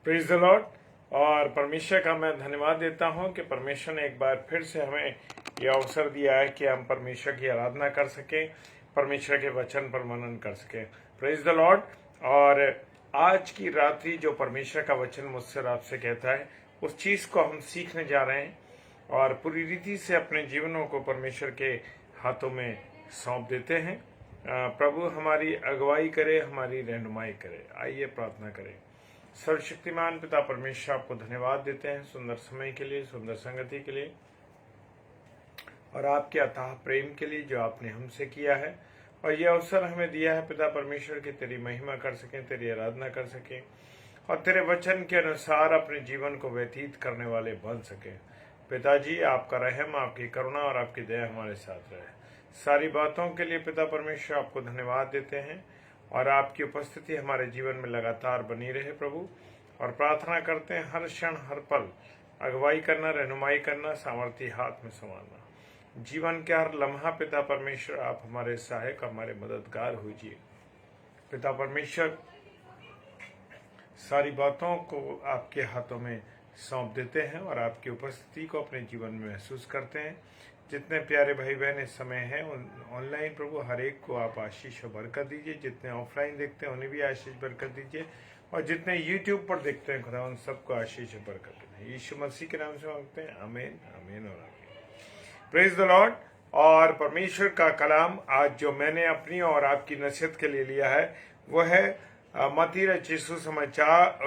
Praise the Lord. और परमेश्वर का मैं धन्यवाद देता हूं कि परमेश्वर ने एक बार फिर से हमें यह अवसर दिया है कि हम परमेश्वर की आराधना कर सकें, परमेश्वर के वचन पर मनन कर सकें। Praise the Lord. और आज की रात्रि जो परमेश्वर का वचन मुझसे और आपसे कहता है, उस चीज को हम सीखने जा रहे हैं और पूरी रीति से अपने जीवनों को परमेश्वर के हाथों में सौंप देते हैं। प्रभु हमारी अगुवाई करे, हमारी रहनुमाई करे। आइए प्रार्थना करें। सर्वशक्तिमान पिता परमेश्वर, आपको धन्यवाद देते हैं सुंदर समय के लिए, सुंदर संगति के लिए और आपके अथाह प्रेम के लिए जो आपने हमसे किया है। और यह अवसर हमें दिया है पिता परमेश्वर की तेरी महिमा कर सकें, तेरी आराधना कर सकें और तेरे वचन के अनुसार अपने जीवन को व्यतीत करने वाले बन सकें। पिताजी, आपका रहम, आपकी करुणा और आपकी दया हमारे साथ रहे। सारी बातों के लिए पिता परमेश्वर आपको धन्यवाद देते हैं और आपकी उपस्थिति हमारे जीवन में लगातार बनी रहे प्रभु। और प्रार्थना करते हैं हर क्षण हर पल अगुवाई करना, रहनुमाई करना, सामर्थ्य हाथ में संभालना। जीवन के हर लम्हा पिता परमेश्वर आप हमारे सहायक, हमारे मददगार होइए। पिता परमेश्वर, सारी बातों को आपके हाथों में सौंप देते हैं और आपकी उपस्थिति को अपने जीवन में महसूस करते हैं। जितने प्यारे भाई बहन इस समय हैं ऑनलाइन, प्रभु हर एक को आप आशीष और बरकत दीजिए। जितने ऑफलाइन देखते हैं उन्हें भी आशीष बरकत दीजिए और जितने यूट्यूब पर देखते हैं खुदा, उन सबको आशीष और बरकत दीजिए। यीशु मसीह के नाम से मांगते हैं, आमीन, आमीन और आमीन। Praise the Lord. और परमेश्वर का कलाम आज जो मैंने अपनी और आपकी नसीहत के लिए लिया है वो है मत्ती रचित सुसमाचार,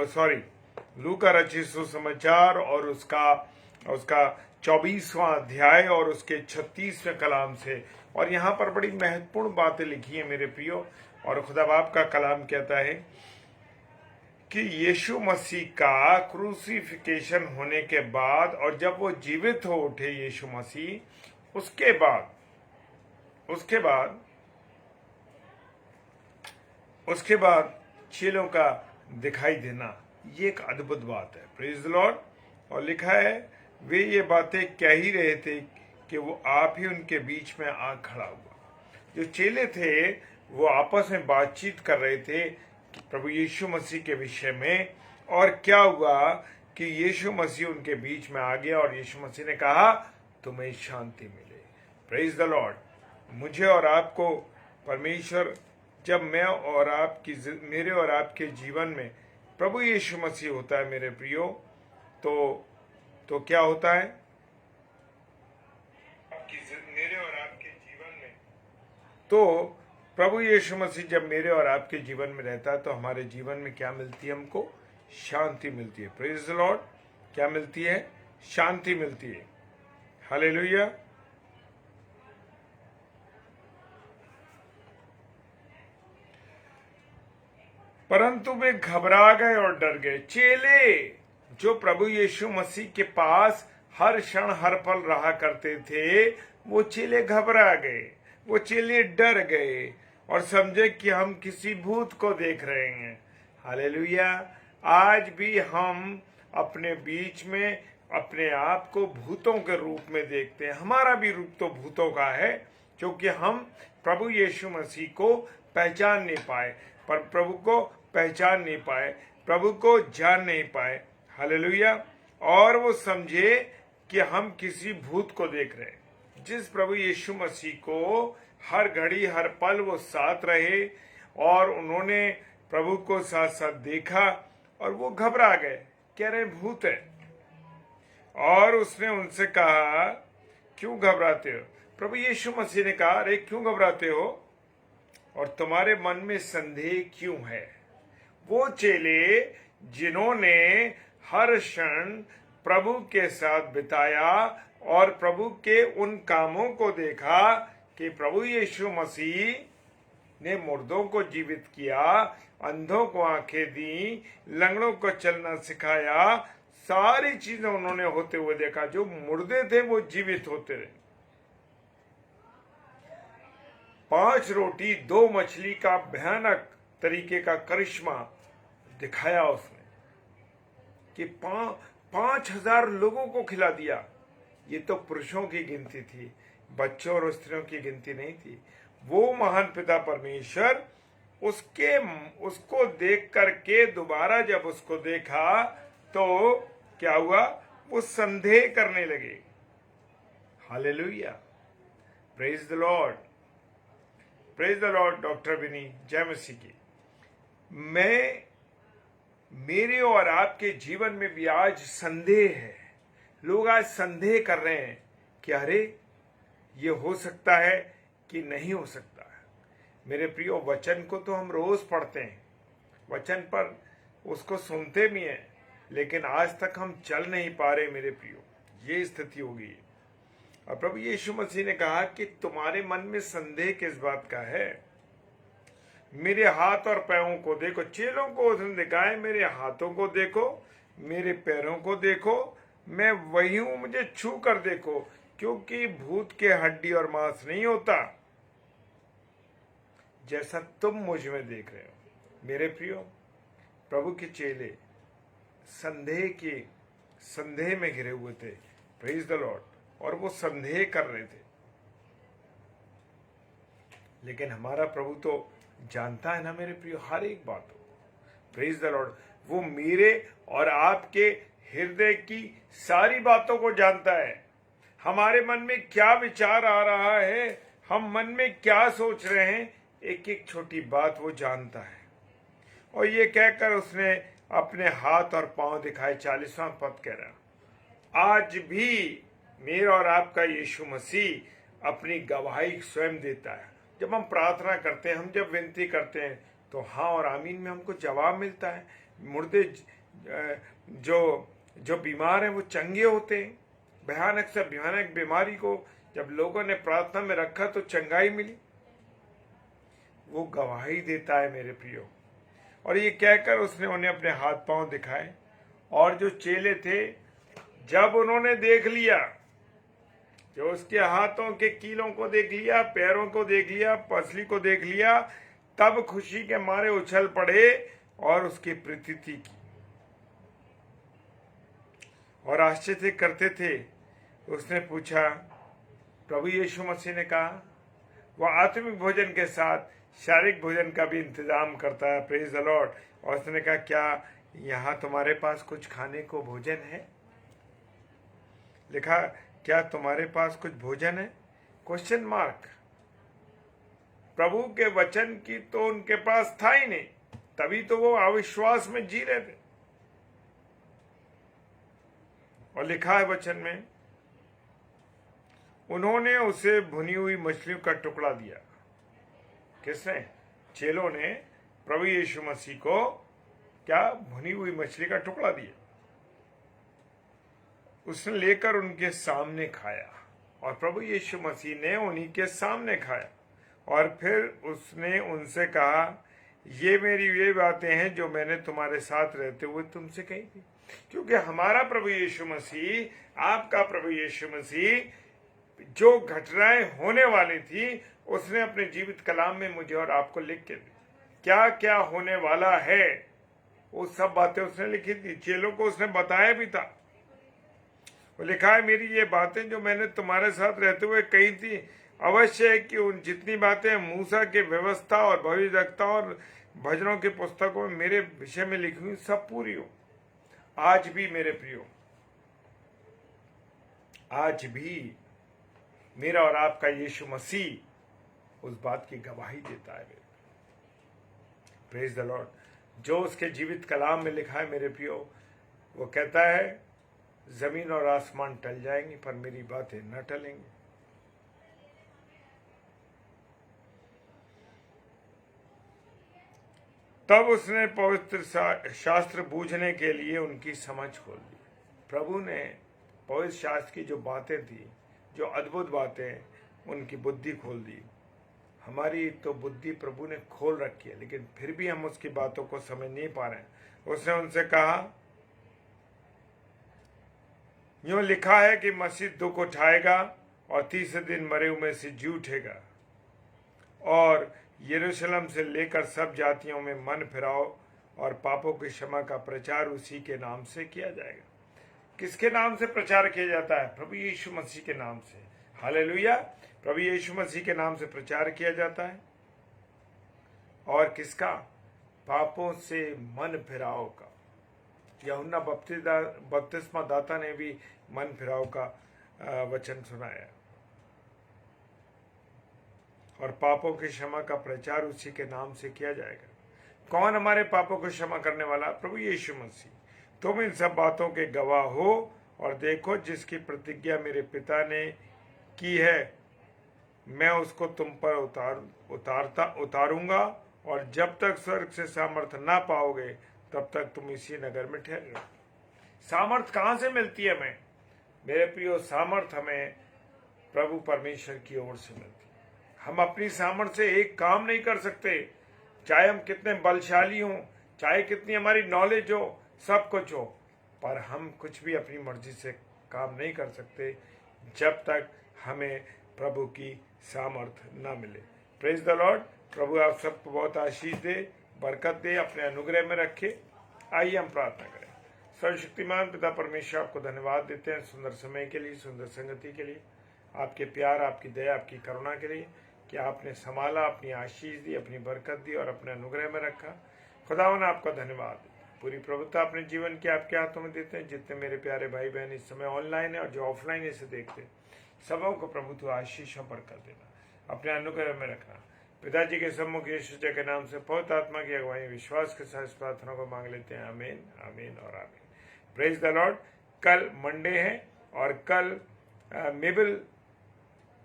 लूका रचित सुसमाचार और उसका 24वां अध्याय और उसके 36वें कलाम से। और यहाँ पर बड़ी महत्वपूर्ण बातें लिखी है मेरे प्रियो। और खुदा बाप का कलाम कहता है कि यीशु मसीह का क्रूसिफिकेशन होने के बाद और जब वो जीवित हो उठे यीशु मसीह, उसके बाद चेलों का दिखाई देना, ये एक अद्भुत बात है। Praise the Lord. और लिखा है वे ये बातें कह ही रहे थे कि वो आप ही उनके बीच में आ खड़ा हुआ। जो चेले थे वो आपस में बातचीत कर रहे थे प्रभु यीशु मसीह के विषय में। और क्या हुआ कि यीशु मसीह उनके बीच में आ गया और यीशु मसीह ने कहा तुम्हें शांति मिले। Praise the Lord. मुझे और आपको परमेश्वर, जब मेरे और आपके जीवन में प्रभु यीशु मसीह होता है मेरे प्रियो, तो क्या होता है मेरे और आपके जीवन में, तो प्रभु यीशु मसीह जब मेरे और आपके जीवन में रहता है तो हमारे जीवन में क्या मिलती है? हमको शांति मिलती है। Praise the Lord. क्या मिलती है? शांति मिलती है। हालेलुया। परंतु वे घबरा गए और डर गए। चेले जो प्रभु यीशु मसीह के पास हर क्षण हर पल रहा करते थे, वो चेले घबरा गए, वो चेले डर गए और समझे कि हम किसी भूत को देख रहे हैं। हालेलुया। आज भी हम अपने बीच में अपने आप को भूतों के रूप में देखते हैं। हमारा भी रूप तो भूतों का है, क्योंकि हम प्रभु यीशु मसीह को पहचान नहीं पाए, प्रभु को पहचान नहीं पाए, प्रभु को जान नहीं पाए। हालेलुया। और वो समझे कि हम किसी भूत को देख रहे हैं। जिस प्रभु यीशु मसीह को हर घड़ी हर पल वो साथ रहे और उन्होंने प्रभु को साथ साथ देखा और वो घबरा गए, कह रहे भूत है। और उसने उनसे कहा क्यों घबराते हो? प्रभु यीशु मसीह ने कहा अरे क्यों घबराते हो और तुम्हारे मन में संदेह क्यों है? वो चेले जिन्होंने हर क्षण प्रभु के साथ बिताया और प्रभु के उन कामों को देखा कि प्रभु यीशु मसीह ने मुर्दों को जीवित किया, अंधों को आंखें दी, लंगड़ों को चलना सिखाया, सारी चीजें उन्होंने होते हुए देखा। जो मुर्दे थे वो जीवित होते रहे। 5 रोटी 2 मछली का भयानक तरीके का करिश्मा दिखाया उसने कि 5000 लोगों को खिला दिया। ये तो पुरुषों की गिनती थी, बच्चों और स्त्रियों की गिनती नहीं थी। वो महान पिता परमेश्वर उसको देख करके दोबारा जब उसको देखा तो क्या हुआ, वो संदेह करने लगे। Hallelujah, praise the Lord, praise the Lord. Doctor Vini, जय मसीह की। मेरे और आपके जीवन में भी आज संदेह है। लोग आज संदेह कर रहे हैं कि अरे ये हो सकता है कि नहीं हो सकता है। मेरे प्रियो, वचन को तो हम रोज पढ़ते हैं, वचन पर उसको सुनते भी हैं, लेकिन आज तक हम चल नहीं पा रहे। मेरे प्रियो, ये स्थिति हो गई है। और प्रभु यीशु मसीह ने कहा कि तुम्हारे मन में संदेह किस बात का है? मेरे हाथ और पैरों को देखो। चेलों को उसने दिखाया, मेरे हाथों को देखो, मेरे पैरों को देखो, मैं वही हूं, मुझे छू कर देखो, क्योंकि भूत के हड्डी और मांस नहीं होता जैसा तुम मुझ में देख रहे हो। मेरे प्रियो, प्रभु के चेले संदेह में घिरे हुए थे, प्रेज द लॉर्ड, और वो संदेह कर रहे थे। लेकिन हमारा प्रभु तो जानता है ना मेरे प्रियो, हर एक बात को। प्रेज द लॉर्ड, वो मेरे और आपके हृदय की सारी बातों को जानता है। हमारे मन में क्या विचार आ रहा है, हम मन में क्या सोच रहे हैं, एक एक छोटी बात वो जानता है। और ये कहकर उसने अपने हाथ और पांव दिखाए। 40वां पद कह रहा, आज भी मेरा और आपका यीशु मसीह अपनी गवाही स्वयं देता है। जब हम प्रार्थना करते हैं, हम जब विनती करते हैं, तो हाँ और आमीन में हमको जवाब मिलता है। मुर्दे जो बीमार हैं वो चंगे होते हैं। भयानक से भयानक बीमारी को जब लोगों ने प्रार्थना में रखा तो चंगाई मिली। वो गवाही देता है मेरे प्रियो। और ये कहकर उसने उन्हें अपने हाथ पांव दिखाए। और जो चेले थे, जब उन्होंने देख लिया, जो उसके हाथों के कीलों को देख लिया, पैरों को देख लिया, पसली को देख लिया, तब खुशी के मारे उछल पड़े और उसकी प्रतीति की और आश्चर्य करते थे। उसने पूछा, प्रभु यीशु मसीह ने कहा, वह आत्मिक भोजन के साथ शारीरिक भोजन का भी इंतजाम करता है। Praise the Lord. और उसने कहा, क्या यहाँ तुम्हारे पास कुछ खाने को भोजन है? लिखा, क्या तुम्हारे पास कुछ भोजन है? Question mark. प्रभु के वचन की तो उनके पास था ही नहीं, तभी तो वो अविश्वास में जी रहे थे। और लिखा है वचन में, उन्होंने उसे भुनी हुई मछलियों का टुकड़ा दिया। किसने? चेलों ने प्रभु यीशु मसीह को क्या भुनी हुई मछली का टुकड़ा दिया। उसने लेकर उनके सामने खाया और प्रभु यीशु मसीह ने उन्हीं के सामने खाया। और फिर उसने उनसे कहा, ये मेरी वे बातें हैं जो मैंने तुम्हारे साथ रहते हुए तुमसे कही थी। क्योंकि हमारा प्रभु यीशु मसीह, आपका प्रभु यीशु मसीह, जो घटनाएं होने वाली थी उसने अपने जीवित कलाम में मुझे और आपको लिख के दी। क्या क्या होने वाला है वो सब बातें उसने लिखी थी। चेलों को उसने बताया भी था। वो लिखा है, मेरी ये बातें जो मैंने तुम्हारे साथ रहते हुए कही थी, अवश्य है कि उन जितनी बातें मूसा के व्यवस्था और भविष्यवक्ता और भजनों के पुस्तकों में मेरे विषय में लिखी हुई सब पूरी हो। आज भी मेरे प्रियो, आज भी मेरा और आपका यीशु मसीह उस बात की गवाही देता है। Praise the Lord. जो उसके जीवित कलाम में लिखा है मेरे प्रियो, वो कहता है, जमीन और आसमान टल जाएंगी पर मेरी बातें न टलेंगी। तब उसने पवित्र शास्त्र बूझने के लिए उनकी समझ खोल दी। प्रभु ने पवित्र शास्त्र की जो बातें थी, जो अद्भुत बातें, उनकी बुद्धि खोल दी। हमारी तो बुद्धि प्रभु ने खोल रखी है, लेकिन फिर भी हम उसकी बातों को समझ नहीं पा रहे। उसने उनसे कहा, यूं लिखा है कि मसीह दुख उठाएगा और तीसरे दिन मरे हुए से जी उठेगा, और यरूशलेम से लेकर सब जातियों में मन फिराओ और पापों की क्षमा का प्रचार उसी के नाम से किया जाएगा। किसके नाम से प्रचार किया जाता है? प्रभु यीशु मसीह के नाम से। हालेलुया। प्रभु यीशु मसीह के नाम से प्रचार किया जाता है। और किसका? पापों से मन फिराव का। यूहन्ना बपतिस्मा दाता ने भी मन फिराव का वचन सुनाया, और पापों की क्षमा का प्रचार उसी के नाम से किया जाएगा। कौन हमारे पापों को क्षमा करने वाला? प्रभु यीशु मसीह। तुम इन सब बातों के गवाह हो, और देखो जिसकी प्रतिज्ञा मेरे पिता ने की है, मैं उसको तुम पर उतारूंगा, और जब तक स्वर्ग से सामर्थ ना पाओगे तब तक तुम इसी नगर में ठहरे रहो। सामर्थ कहां से मिलती है हमें? मेरे प्रियो, सामर्थ हमें प्रभु परमेश्वर की ओर से मिलती है। हम अपनी सामर्थ से एक काम नहीं कर सकते, चाहे हम कितने बलशाली हों, चाहे कितनी हमारी नॉलेज हो, सब कुछ हो, पर हम कुछ भी अपनी मर्जी से काम नहीं कर सकते जब तक हमें प्रभु की सामर्थ न मिले। Praise the Lord. प्रभु आप सबको बहुत आशीष दे, बरकत दे, अपने अनुग्रह में रखे। आइए हम प्रार्थना करें। सर्वशक्तिमान पिता परमेश्वर, आपको धन्यवाद देते हैं सुंदर समय के लिए, सुंदर संगति के लिए, आपके प्यार, आपकी दया, आपकी करुणा के लिए कि आपने संभाला, अपनी आशीष दी, अपनी बरकत दी और अपने अनुग्रह में रखा। खुदावन आपका धन्यवाद। पूरी प्रभुता अपने जीवन की आपके हाथों में देते हैं। जितने मेरे प्यारे भाई बहन इस समय ऑनलाइन है और जो ऑफलाइन इसे देखते, सबों को प्रभु तो आशीष और बरकत देना, अपने अनुग्रह में रखना। पिताजी के सम्मुख यीशु के नाम से पवित्र आत्मा की अगुवाई विश्वास के साथ इस प्रार्थना को मांग लेते हैं। आमीन, आमीन और आमीन। Praise the Lord. कल मंडे है और कल मेबल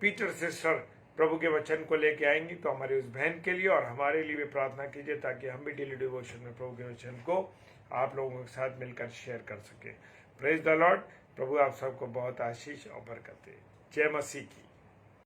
पीटर सिस्टर प्रभु के वचन को लेके आएंगी, तो हमारी उस बहन के लिए और हमारे लिए भी प्रार्थना कीजिए, ताकि हम भी डेली डिवोशन में प्रभु के वचन को आप लोगों के साथ मिलकर शेयर कर सके। Praise the Lord. प्रभु आप सबको बहुत आशीष और बरकत दे। जय मसीह की।